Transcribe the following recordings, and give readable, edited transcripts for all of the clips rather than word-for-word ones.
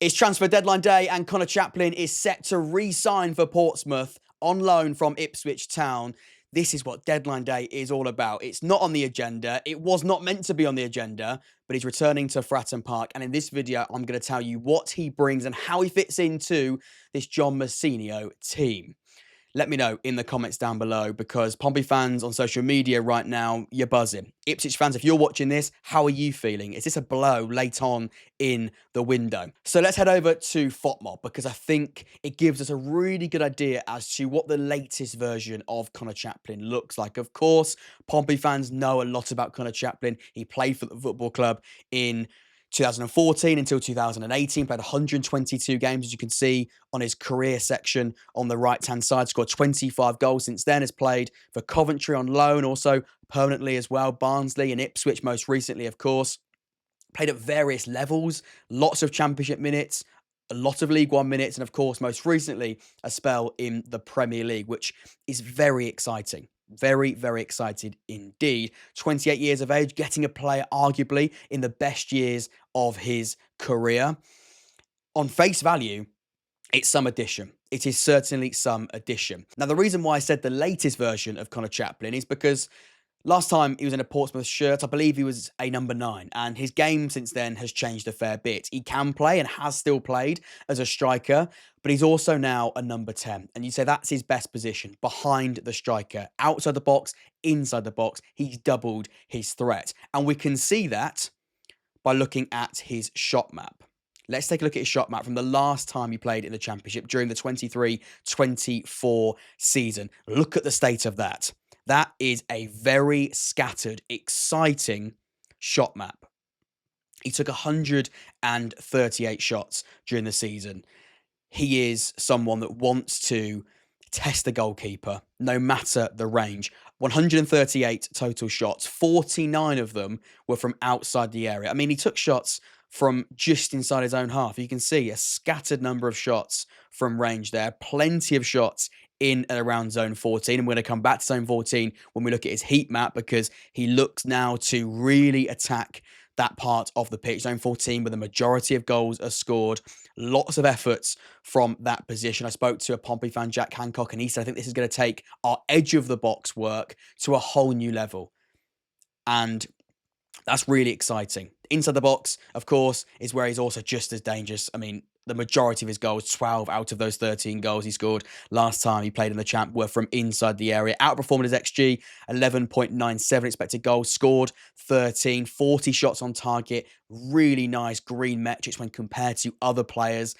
It's transfer deadline day and Conor Chaplin is set to re-sign for Portsmouth on loan from Ipswich Town. This is what deadline day is all about. It's not on the agenda. It was not meant to be on the agenda, but he's returning to Fratton Park. And in this video, I'm going to tell you what he brings and how he fits into this John Mousinho team. Let me know in the comments down below, because Pompey fans on social media right now, you're buzzing. Ipswich fans, if you're watching this, how are you feeling? Is this a blow late on in the window? So let's head over to FOTMob, because I think it gives us a really good idea as to what the latest version of Conor Chaplin looks like. Of course, Pompey fans know a lot about Conor Chaplin. He played for the football club in 2014 until 2018, played 122 games, as you can see on his career section on the right-hand side. Scored 25 goals since then, has played for Coventry on loan, also permanently as well, Barnsley and Ipswich most recently, of course. Played at various levels, lots of Championship minutes, a lot of League One minutes, and of course, most recently, a spell in the Premier League, which is very exciting. Very, very excited indeed. 28 years of age, getting a player arguably in the best years of his career. On face value, it's some addition. It is certainly some addition. Now, the reason why I said the latest version of Conor Chaplin is because last time he was in a Portsmouth shirt, I believe he was a number 9, and his game since then has changed a fair bit. He can play and has still played as a striker, but he's also now a number 10. And you say that's his best position, behind the striker, outside the box, inside the box. He's doubled his threat. And we can see that by looking at his shot map. Let's take a look at his shot map from the last time he played in the Championship during the 23-24 season. Look at the state of that. That is a very scattered, exciting shot map. He took 138 shots during the season. He is someone that wants to test the goalkeeper, no matter the range. 138 total shots, 49 of them were from outside the area. I mean, he took shots from just inside his own half. You can see a scattered number of shots from range there, plenty of shots in and around zone 14. And we're going to come back to zone 14 when we look at his heat map, because he looks now to really attack that part of the pitch, zone 14, where the majority of goals are scored. Lots of efforts from that position. I spoke to a Pompey fan, Jack Hancock, and he said, I think this is going to take our edge of the box work to a whole new level. And that's really exciting. Inside the box, of course, is where he's also just as dangerous. I mean, the majority of his goals, 12 out of those 13 goals he scored last time he played in the Champ, were from inside the area. Outperformed his XG, 11.97 expected goals, scored 13, 40 shots on target. Really nice green metrics when compared to other players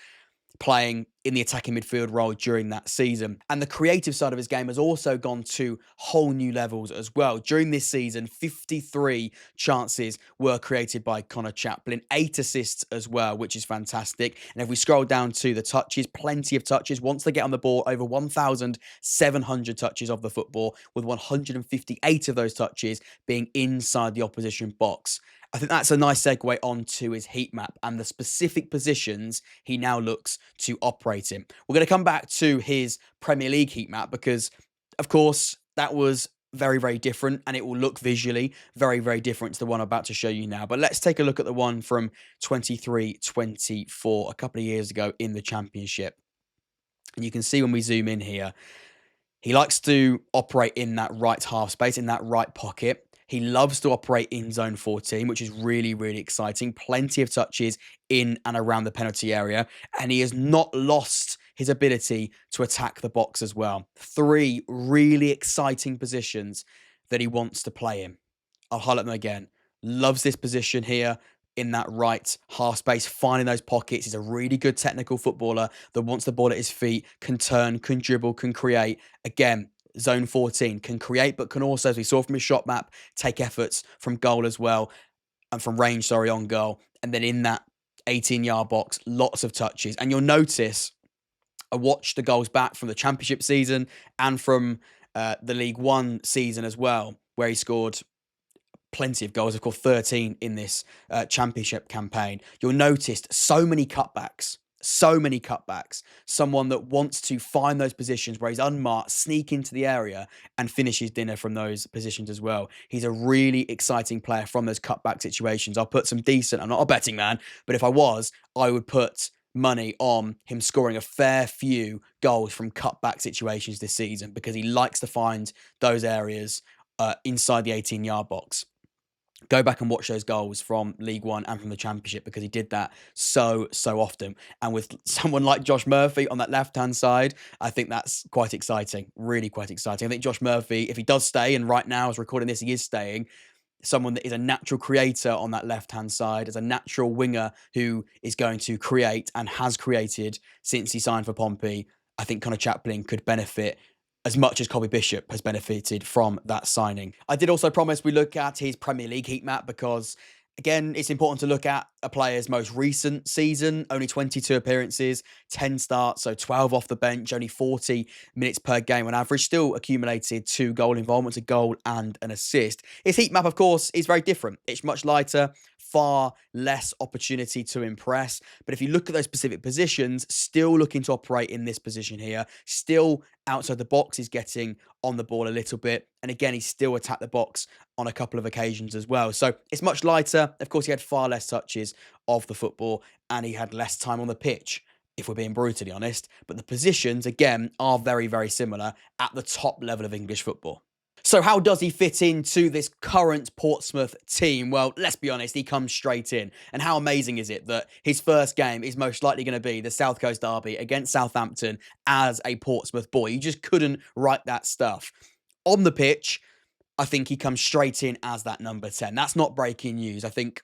playing in the attacking midfield role during that season. And the creative side of his game has also gone to whole new levels as well. During this season, 53 chances were created by Conor Chaplin, 8 assists as well, which is fantastic. And if we scroll down to the touches, plenty of touches. Once they get on the ball, over 1,700 touches of the football, with 158 of those touches being inside the opposition box. I think that's a nice segue onto his heat map and the specific positions he now looks to operate in. We're going to come back to his Premier League heat map because, of course, that was very, very different, and it will look visually very, very different to the one I'm about to show you now. But let's take a look at the one from 23-24, a couple of years ago in the Championship. And you can see when we zoom in here, he likes to operate in that right half space, in that right pocket. He loves to operate in zone 14, which is really, really exciting. Plenty of touches in and around the penalty area. And he has not lost his ability to attack the box as well. 3 really exciting positions that he wants to play in. I'll highlight them again. Loves this position here in that right half space, finding those pockets. He's a really good technical footballer that wants the ball at his feet, can turn, can dribble, can create. Again, zone 14, can create, but can also, as we saw from his shot map, take efforts from goal as well, and from range, on goal. And then in that 18-yard box, lots of touches. And you'll notice, I watched the goals back from the Championship season and from the League One season as well, where he scored plenty of goals, of course, 13 in this Championship campaign. You'll notice so many cutbacks. Someone that wants to find those positions where he's unmarked, sneak into the area and finish his dinner from those positions as well. He's a really exciting player from those cutback situations. I'll put some decent, I'm not a betting man, but if I was, I would put money on him scoring a fair few goals from cutback situations this season because he likes to find those areas inside the 18-yard box. Go back and watch those goals from League One and from the Championship because he did that so often. And with someone like Josh Murphy on that left-hand side, I think that's quite exciting, really quite exciting. I think Josh Murphy, if he does stay, and right now as recording this, he is staying, someone that is a natural creator on that left-hand side, as a natural winger who is going to create and has created since he signed for Pompey. I think Conor Chaplin could benefit as much as Colby Bishop has benefited from that signing. I did also promise we look at his Premier League heat map because, again, it's important to look at a player's most recent season. Only 22 appearances, 10 starts, so 12 off the bench, only 40 minutes per game on average. Still accumulated 2 goal involvements, a goal and an assist. His heat map, of course, is very different. It's much lighter, far less opportunity to impress. But if you look at those specific positions, still looking to operate in this position here, still outside the box, he's getting on the ball a little bit. And again, he's still attacked the box on a couple of occasions as well. So it's much lighter. Of course, he had far less touches of the football and he had less time on the pitch, if we're being brutally honest. But the positions, again, are very similar at the top level of English football. So how does he fit into this current Portsmouth team? Well, let's be honest, he comes straight in. And how amazing is it that his first game is most likely going to be the South Coast Derby against Southampton as a Portsmouth boy? You just couldn't write that stuff. On the pitch, I think he comes straight in as that number 10. That's not breaking news. I think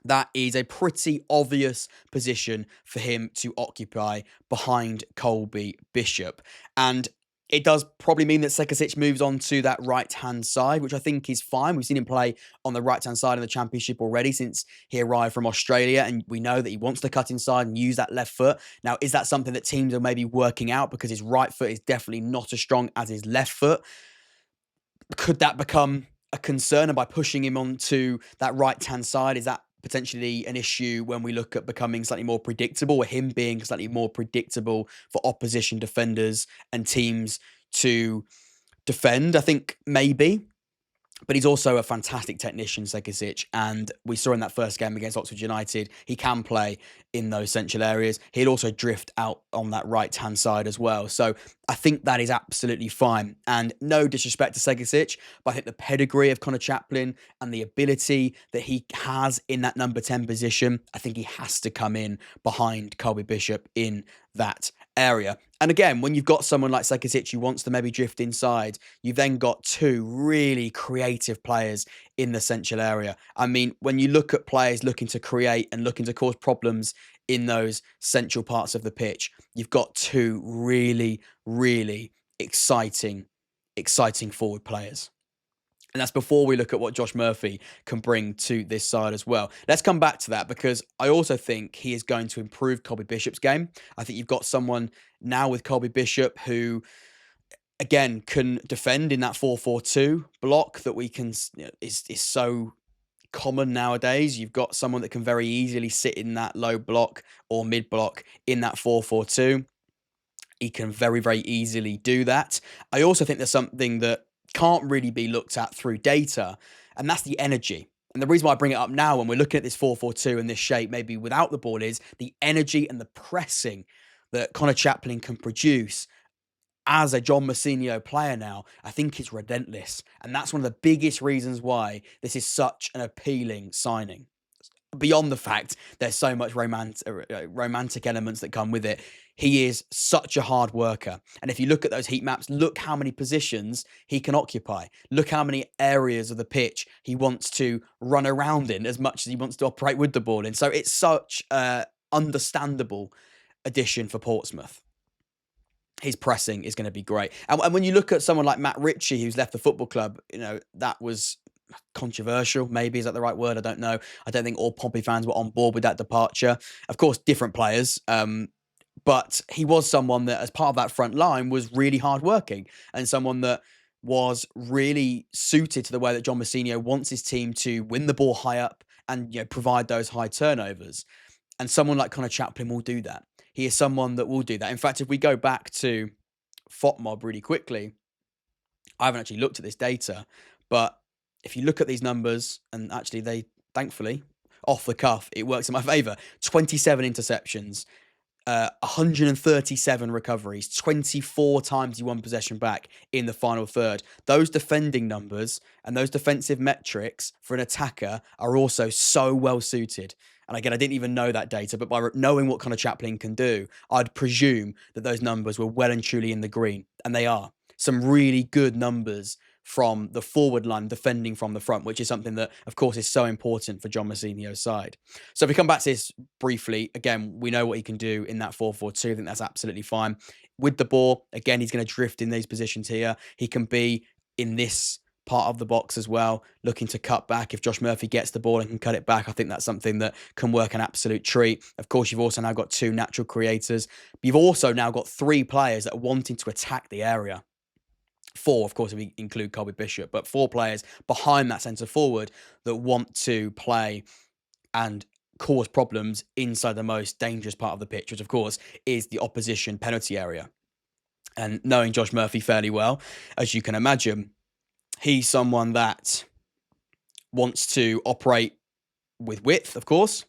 that is a pretty obvious position for him to occupy behind Colby Bishop. And it does probably mean that Sekasic moves on to that right-hand side, which I think is fine. We've seen him play on the right-hand side in the Championship already since he arrived from Australia, and we know that he wants to cut inside and use that left foot. Now, is that something that teams are maybe working out because his right foot is definitely not as strong as his left foot? Could that become a concern? And by pushing him onto that right-hand side, is that potentially an issue when we look at becoming slightly more predictable, or him being slightly more predictable for opposition defenders and teams to defend? I think maybe. But he's also a fantastic technician, Sekasic, and we saw in that first game against Oxford United, he can play in those central areas. He'd also drift out on that right-hand side as well. So I think that is absolutely fine. And no disrespect to Sekasic, but I think the pedigree of Conor Chaplin and the ability that he has in that number 10 position, I think he has to come in behind Colby Bishop in that area. And again, when you've got someone like Sekasic who wants to maybe drift inside, you've then got 2 really creative players in the central area. I mean, when you look at players looking to create and looking to cause problems in those central parts of the pitch, you've got 2 really exciting forward players. And that's before we look at what Josh Murphy can bring to this side as well. Let's come back to that because I also think he is going to improve Colby Bishop's game. I think you've got someone now with Colby Bishop who, again, can defend in that 4-4-2 block that we can, is so common nowadays. You've got someone that can very easily sit in that low block or mid block in that 4-4-2. He can very easily do that. I also think there's something that can't really be looked at through data, and that's the energy. And the reason why I bring it up now when we're looking at this 4-4-2 in this shape, maybe without the ball, is the energy and the pressing that Conor Chaplin can produce as a John Mousinho player now. I think it's relentless. And that's one of the biggest reasons why this is such an appealing signing. Beyond the fact there's so much romantic elements that come with it, he is such a hard worker. And if you look at those heat maps, look how many positions he can occupy. Look how many areas of the pitch he wants to run around in as much as he wants to operate with the ball in. So it's such an understandable addition for Portsmouth. His pressing is going to be great. And when you look at someone like Matt Ritchie, who's left the football club, that was controversial. Maybe, is that the right word? I don't know. I don't think all Pompey fans were on board with that departure. Of course, different players. But he was someone that, as part of that front line, was really hardworking and someone that was really suited to the way that John Mousinho wants his team to win the ball high up and provide those high turnovers. And someone like Conor Chaplin will do that. He is someone that will do that. In fact, if we go back to FOTMob really quickly, I haven't actually looked at this data, but if you look at these numbers, and actually they, thankfully, off the cuff, it works in my favour. 27 interceptions, 137 recoveries, 24 times he won possession back in the final third. Those defending numbers and those defensive metrics for an attacker are also so well suited. And again, I didn't even know that data, but by knowing what Conor Chaplin can do, I'd presume that those numbers were well and truly in the green. And they are. Some really good numbers from the forward line defending from the front, which is something that, of course, is so important for John Mousinho's side. So if we come back to this briefly, again, we know what he can do in that 4-4-2. I think that's absolutely fine. With the ball, again, he's going to drift in these positions here. He can be in this part of the box as well, looking to cut back. If Josh Murphy gets the ball and can cut it back, I think that's something that can work an absolute treat. Of course, you've also now got 2 natural creators. But you've also now got 3 players that are wanting to attack the area. 4, of course, if we include Colby Bishop, but 4 players behind that centre forward that want to play and cause problems inside the most dangerous part of the pitch, which, of course, is the opposition penalty area. And knowing Josh Murphy fairly well, as you can imagine, he's someone that wants to operate with width, of course,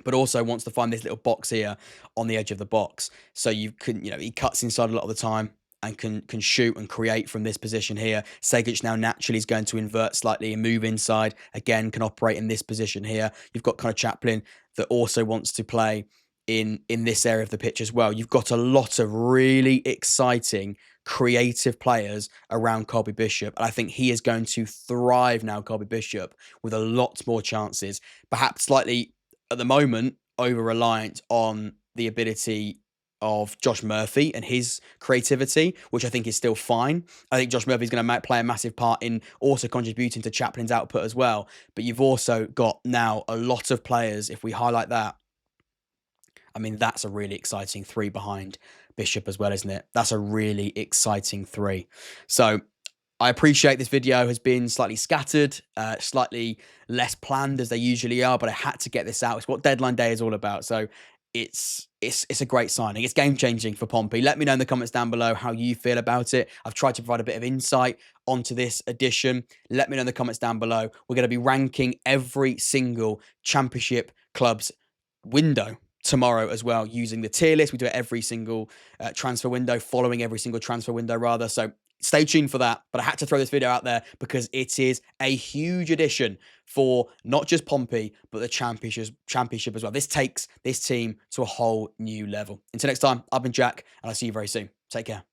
but also wants to find this little box here on the edge of the box. So you can, he cuts inside a lot of the time and can shoot and create from this position here. Segic now naturally is going to invert slightly and move inside. Again, can operate in this position here. You've got Conor Chaplin that also wants to play in this area of the pitch as well. You've got a lot of really exciting, creative players around Colby Bishop. And I think he is going to thrive now, Colby Bishop, with a lot more chances. Perhaps slightly, at the moment, over-reliant on the ability of Josh Murphy and his creativity, which I think is still fine. I think Josh Murphy is going to play a massive part in also contributing to Chaplin's output as well. But you've also got now a lot of players, if we highlight that, I mean, that's a really exciting 3 behind Bishop as well, isn't it? That's a really exciting 3. So I appreciate this video has been slightly scattered, slightly less planned as they usually are, but I had to get this out. It's what deadline day is all about. So it's a great signing. It's game-changing for Pompey. Let me know in the comments down below how you feel about it. I've tried to provide a bit of insight onto this edition. Let me know in the comments down below. We're going to be ranking every single Championship club's window tomorrow as well, using the tier list. We do it every single transfer window, following every single transfer window rather. So stay tuned for that. But I had to throw this video out there because it is a huge addition for not just Pompey, but the championship as well. This takes this team to a whole new level. Until next time, I've been Jack, and I'll see you very soon. Take care.